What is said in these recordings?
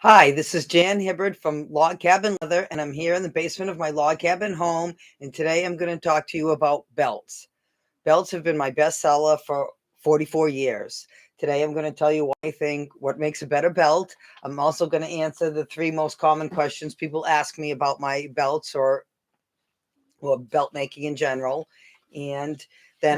Hi, this is Jan Hibbard from Log Cabin Leather, and I'm here in the basement of my log cabin home. And today I'm going to talk to you about belts. Belts have been my best seller for 44 years. Today I'm going to tell you why I think what makes a better belt. I'm also going to answer the three most common questions people ask me about my belts or belt making in general. And then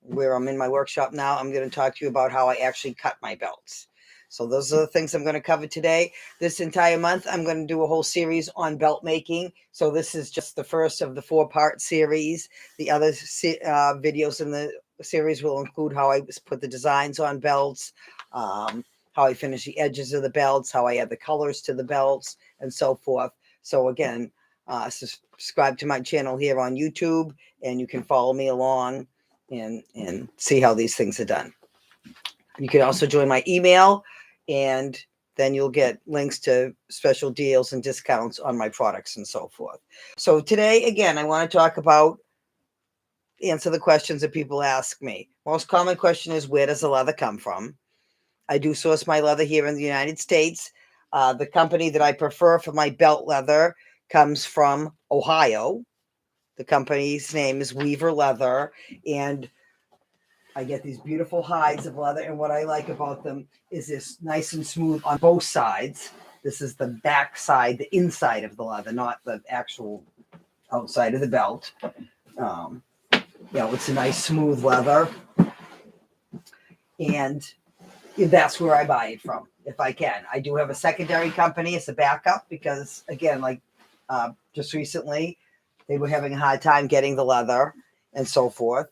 where I'm in my workshop now, I'm going to talk to you about how I actually cut my belts. So those are the things I'm going to cover today. This entire month, I'm going to do a whole series on belt making. So this is just the first of the 4-part series. The other videos in the series will include how I put the designs on belts, how I finish the edges of the belts, how I add the colors to the belts, and so forth. So again, subscribe to my channel here on YouTube, and you can follow me along and see how these things are done. You can also join my email, and then you'll get links to special deals and discounts on my products and so forth. So today, again, I want to answer the questions that people ask me. Most common question is, where does the leather come from? I do source my leather here in the United States. The company that I prefer for my belt leather comes from Ohio. The company's name is Weaver Leather, and I get these beautiful hides of leather, and what I like about them is this nice and smooth on both sides. This is the back side, the inside of the leather, not the actual outside of the belt. It's a nice smooth leather, and that's where I buy it from if I can. I do have a secondary company as a backup because, again, just recently, they were having a hard time getting the leather and so forth.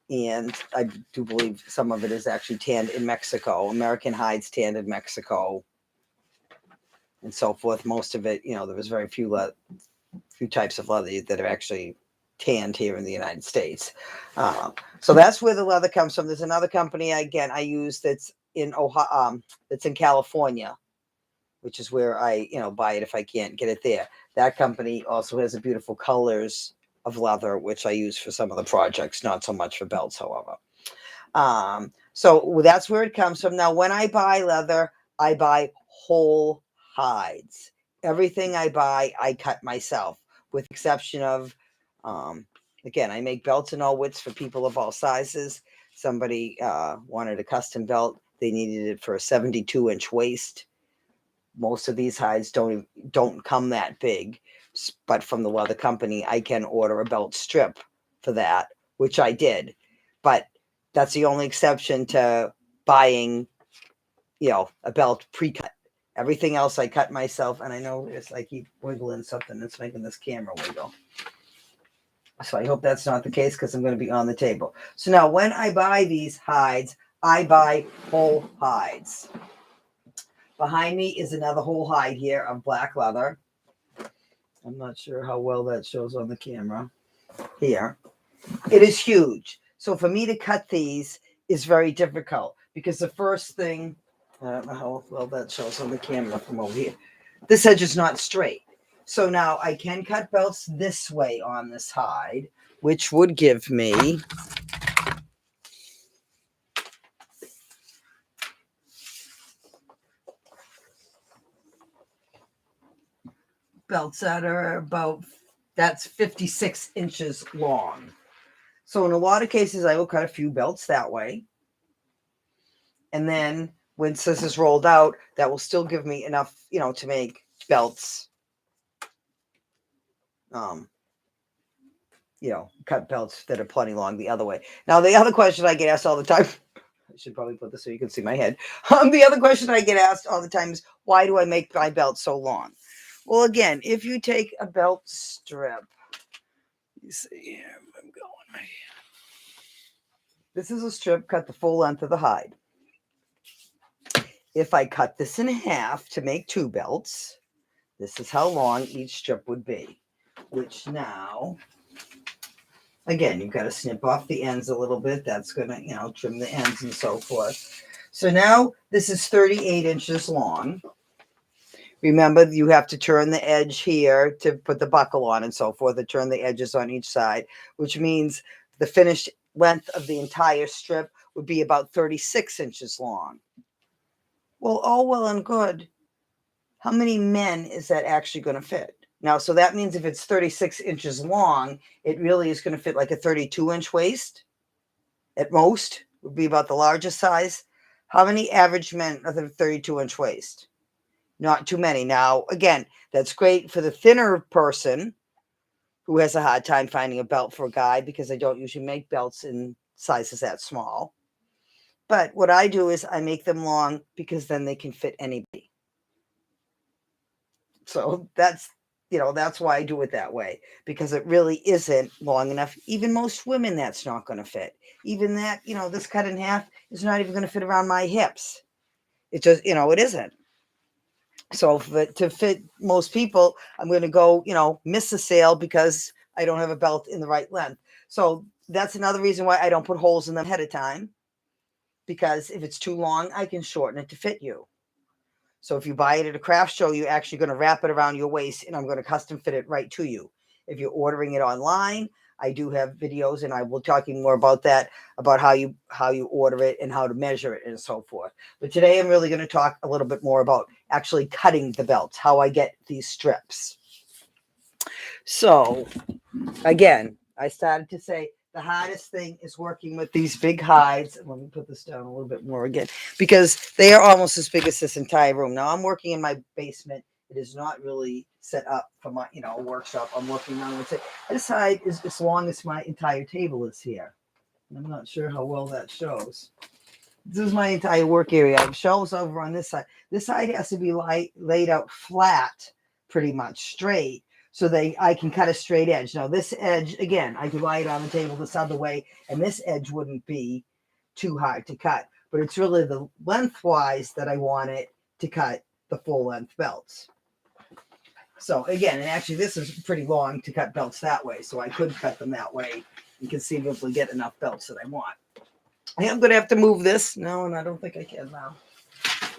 And I do believe some of it is actually tanned in Mexico. American hides tanned in Mexico and so forth. Most of it, there was very few types of leather that are actually tanned here in the United States. So that's where the leather comes from. There's another company, again, I use that's in Ohio, that's in California, which is where I, buy it if I can't get it there. That company also has the beautiful colors of leather, which I use for some of the projects, not so much for belts, however. So that's where it comes from. Now, when I buy leather, I buy whole hides. Everything I buy, I cut myself, with the exception of, again, I make belts in all widths for people of all sizes. Somebody wanted a custom belt. They needed it for a 72-inch waist. Most of these hides don't come that big, but from the leather company, I can order a belt strip for that, which I did. But that's the only exception to buying, a belt pre-cut. Everything else I cut myself, and I know I keep wiggling something that's making this camera wiggle. So I hope that's not the case because I'm going to be on the table. So now when I buy these hides, I buy whole hides. Behind me is another whole hide here of black leather. I'm not sure how well that shows on the camera. Here. It is huge. So for me to cut these is very difficult because the first thing, I don't know how well that shows on the camera from over here. This edge is not straight. So now I can cut belts this way on this hide, which would give me belts that are that's 56 inches long. So in a lot of cases, I will cut a few belts that way. And then when this is rolled out, that will still give me enough, to make belts, cut belts that are plenty long the other way. Now, the other question I get asked all the time, I should probably put this so you can see my head. The other question I get asked all the time is, why do I make my belt so long? Well, again, if you take a belt strip, you see here, I'm going right here. This is a strip cut the full length of the hide. If I cut this in half to make 2 belts, this is how long each strip would be, which now, again, you've got to snip off the ends a little bit. That's going to, trim the ends and so forth. So now this is 38 inches long. Remember, you have to turn the edge here to put the buckle on and so forth, and turn the edges on each side, which means the finished length of the entire strip would be about 36 inches long. Well, all well and good, how many men is that actually going to fit? Now, so that means if it's 36 inches long, it really is going to fit like a 32-inch waist at most, would be about the largest size. How many average men are the 32-inch waist? Not too many. Now, again, that's great for the thinner person who has a hard time finding a belt for a guy, because I don't usually make belts in sizes that small. But what I do is I make them long because then they can fit anybody. So that's why I do it that way, because it really isn't long enough. Even most women, that's not going to fit. Even that, this cut in half is not even going to fit around my hips. It just, it isn't. So to fit most people, I'm going to go, miss a sale because I don't have a belt in the right length. So that's another reason why I don't put holes in them ahead of time, because if it's too long, I can shorten it to fit you. So if you buy it at a craft show, you're actually going to wrap it around your waist, and I'm going to custom fit it right to you. If you're ordering it online, I do have videos, and I will talking more about that, about how you order it and how to measure it and so forth. But today I'm really going to talk a little bit more about actually cutting the belts, how I get these strips. So again, I started to say the hardest thing is working with these big hides. Let me put this down a little bit more again, because they are almost as big as this entire room. Now I'm working in my basement. It is not really set up for my, workshop. I'm working on it. This hide is as long as my entire table is here. I'm not sure how well that shows. This is my entire work area. I have shelves over on this side. This side has to be laid out flat, pretty much straight, so I can cut a straight edge. Now this edge, again, I could lie it on the table this other way, and this edge wouldn't be too hard to cut. But it's really the lengthwise that I want it to cut the full length belts. So again, and actually this is pretty long to cut belts that way, so I could cut them that way and conceivably get enough belts that I want. I am going to have to move this. No, and I don't think I can now.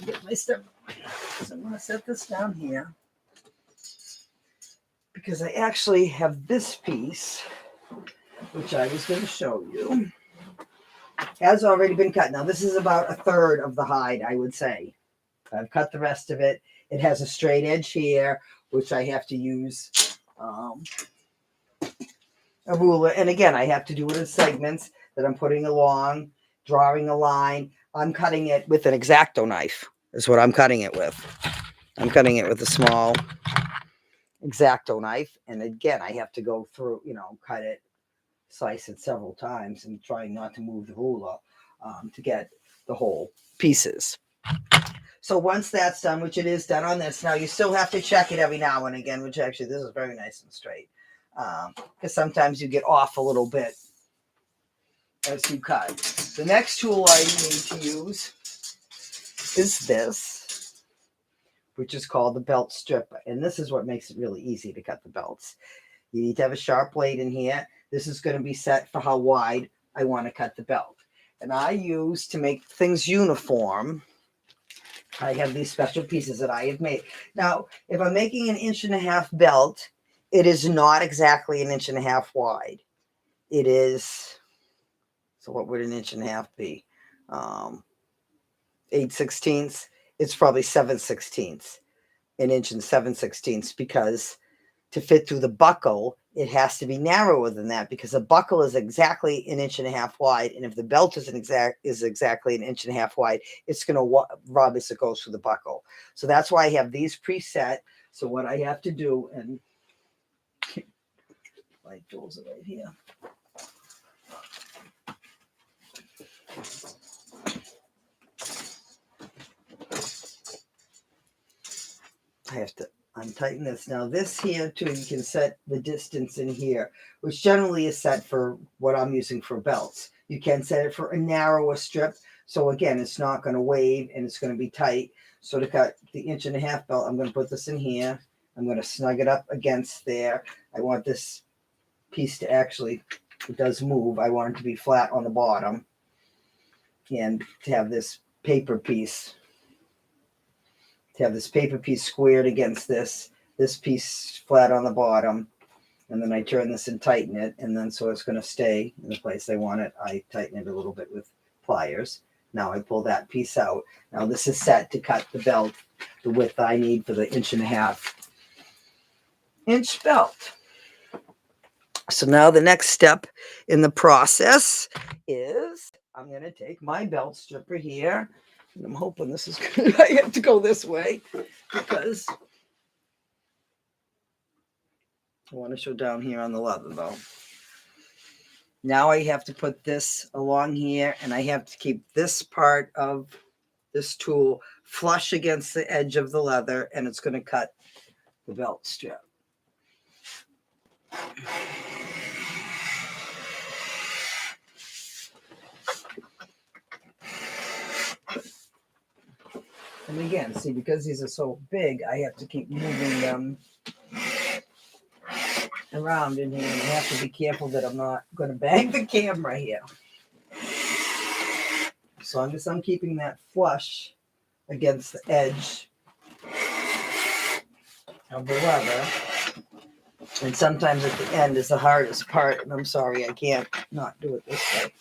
Get my stuff. So I'm going to set this down here, because I actually have this piece, which I was going to show you, has already been cut. Now this is about a third of the hide, I would say. I've cut the rest of it. It has a straight edge here, which I have to use a ruler. And again, I have to do it in segments that I'm putting along, drawing a line. I'm cutting it with an X-Acto knife is what I'm cutting it with. I'm cutting it with a small X-Acto knife. And again, I have to go through, cut it, slice it several times, and trying not to move the ruler to get the whole pieces. So once that's done, which it is done on this, now you still have to check it every now and again, which actually this is very nice and straight. Because sometimes you get off a little bit as you cut. The next tool I need to use is this, which is called the belt strip. And this is what makes it really easy to cut the belts. You need to have a sharp blade in here. This is going to be set for how wide I want to cut the belt. And I use, to make things uniform, I have these special pieces that I have made. Now, if I'm making an 1.5-inch belt, it is not exactly 1.5 inches wide. It is, so what would 1.5 inches be? 8/16. It's probably 7/16, 1 inch and 7/16, because to fit through the buckle, it has to be narrower than that, because the buckle is exactly 1.5 inches wide, and if the belt is exactly 1.5 inches wide, it's going to rub as it goes through the buckle. So that's why I have these preset. So what I have to do, and light goes right here. I have to untighten this. Now this here too, you can set the distance in here, which generally is set for what I'm using for belts. You can set it for a narrower strip. So again, it's not going to wave and it's going to be tight. So to cut the 1.5 inch belt, I'm going to put this in here. I'm going to snug it up against there. I want this piece to actually, it does move. I want it to be flat on the bottom, and to have this paper piece squared against this piece flat on the bottom. And then I turn this and tighten it, and then so it's going to stay in the place I want it. I tighten it a little bit with pliers, Now I pull that piece out. Now this is set to cut the belt, the width I need for the 1.5-inch belt. So now the next step in the process is I'm going to take my belt stripper here. And I'm hoping this is good. I have to go this way because I want to show down here on the leather though. Now I have to put this along here, and I have to keep this part of this tool flush against the edge of the leather, and it's going to cut the belt strip. And again, see, because these are so big, I have to keep moving them around in here, and I have to be careful that I'm not going to bang the camera here. So I'm keeping that flush against the edge of the leather. And sometimes at the end is the hardest part, and I'm sorry, I can't not do it this way.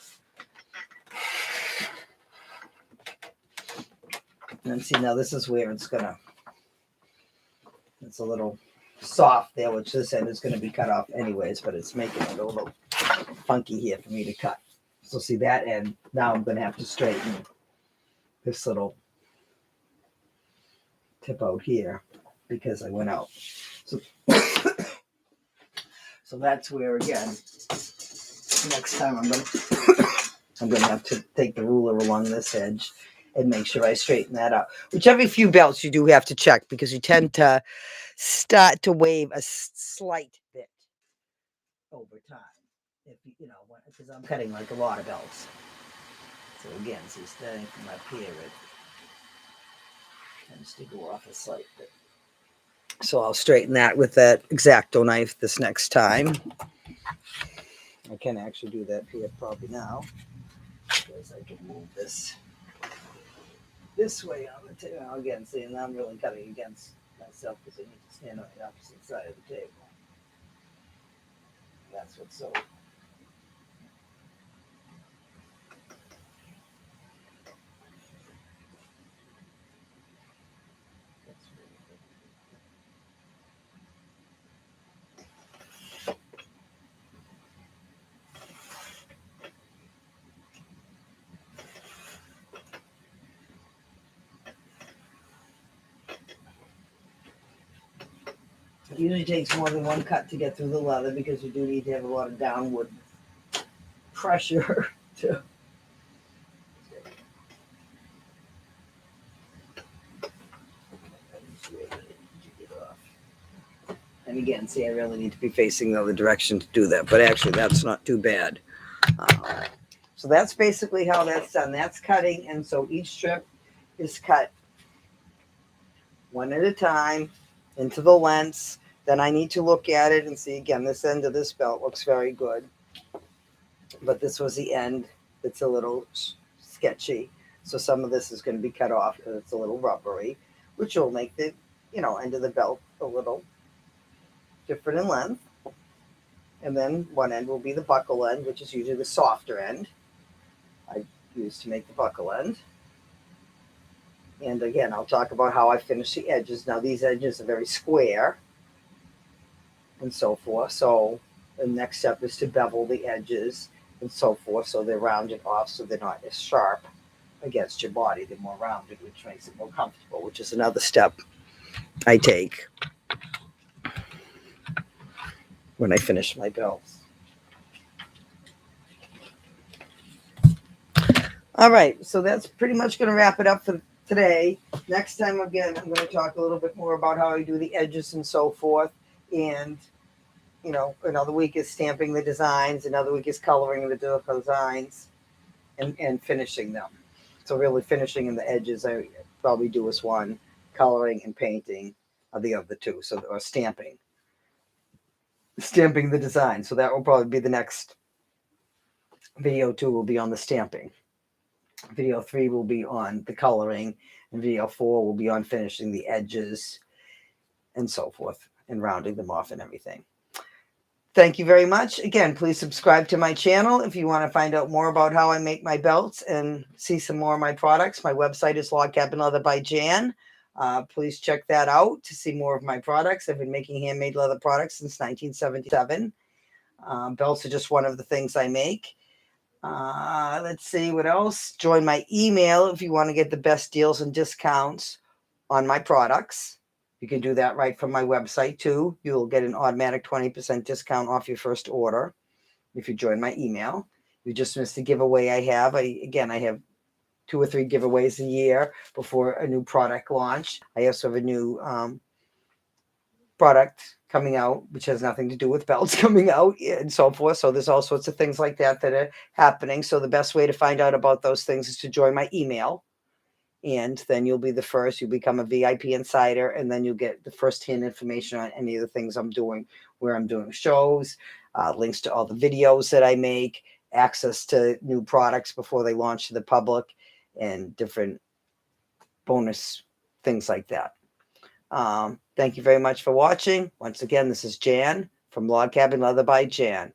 And see, now this is where it's a little soft there, which this end is going to be cut off anyways, but it's making it a little funky here for me to cut. So see that end, now I'm going to have to straighten this little tip out here because I went out. So, so that's where, again, next time I'm going to have to take the ruler along this edge and make sure I straighten that out. Which every few belts you do have to check because you tend to start to wave a slight bit over time. If you know, because I'm cutting like a lot of belts. So again, see, starting from up here, it tends to go off a slight bit. So I'll straighten that with that X-Acto knife this next time. I can actually do that here probably now because I can move this way on the table. Again, see, and I'm really cutting against myself because I need to stand on the opposite side of the table. That's what's so. It usually takes more than one cut to get through the leather because you do need to have a lot of downward pressure to. And again, see, I really need to be facing the other direction to do that, but actually that's not too bad. So that's basically how that's done. That's cutting, and so each strip is cut one at a time into the lengths. Then I need to look at it and see, again, this end of this belt looks very good. But this was the end that's a little sketchy. So some of this is going to be cut off because it's a little rubbery, which will make the end of the belt a little different in length. And then one end will be the buckle end, which is usually the softer end I use to make the buckle end. And again, I'll talk about how I finish the edges. Now these edges are very square and so forth. So the next step is to bevel the edges and so forth. So they're rounded off so they're not as sharp against your body. They're more rounded, which makes it more comfortable, which is another step I take when I finish my belts. All right, so that's pretty much going to wrap it up for today. Next time, again, I'm going to talk a little bit more about how I do the edges and so forth. And, another week is stamping the designs. Another week is coloring the designs and finishing them. So really finishing in the edges, I probably do as one. Coloring and painting are the other two. So, or stamping the design. So that will probably be the next video 2 will be on the stamping. Video 3 will be on the coloring, and video 4 will be on finishing the edges and so forth and rounding them off and everything. Thank you very much. Again, please subscribe to my channel if you want to find out more about how I make my belts and see some more of my products. My website is Log Cabin Leather by Jan. Please check that out to see more of my products. I've been making handmade leather products since 1977. Belts are just one of the things I make. Let's see what else. Join my email if you want to get the best deals and discounts on my products. You can do that right from my website too. You'll get an automatic 20% discount off your first order if you join my email. You just missed a giveaway I have. I have 2 or 3 giveaways a year before a new product launch. I also have a new product coming out, which has nothing to do with belts coming out and so forth. So there's all sorts of things like that that are happening. So the best way to find out about those things is to join my email. And then you'll be the first. You'll become a VIP insider, and then you'll get the first-hand information on any of the things I'm doing, where I'm doing shows, links to all the videos that I make, access to new products before they launch to the public, and different bonus things like that. Thank you very much for watching. Once again, this is Jan from Log Cabin Leather by Jan.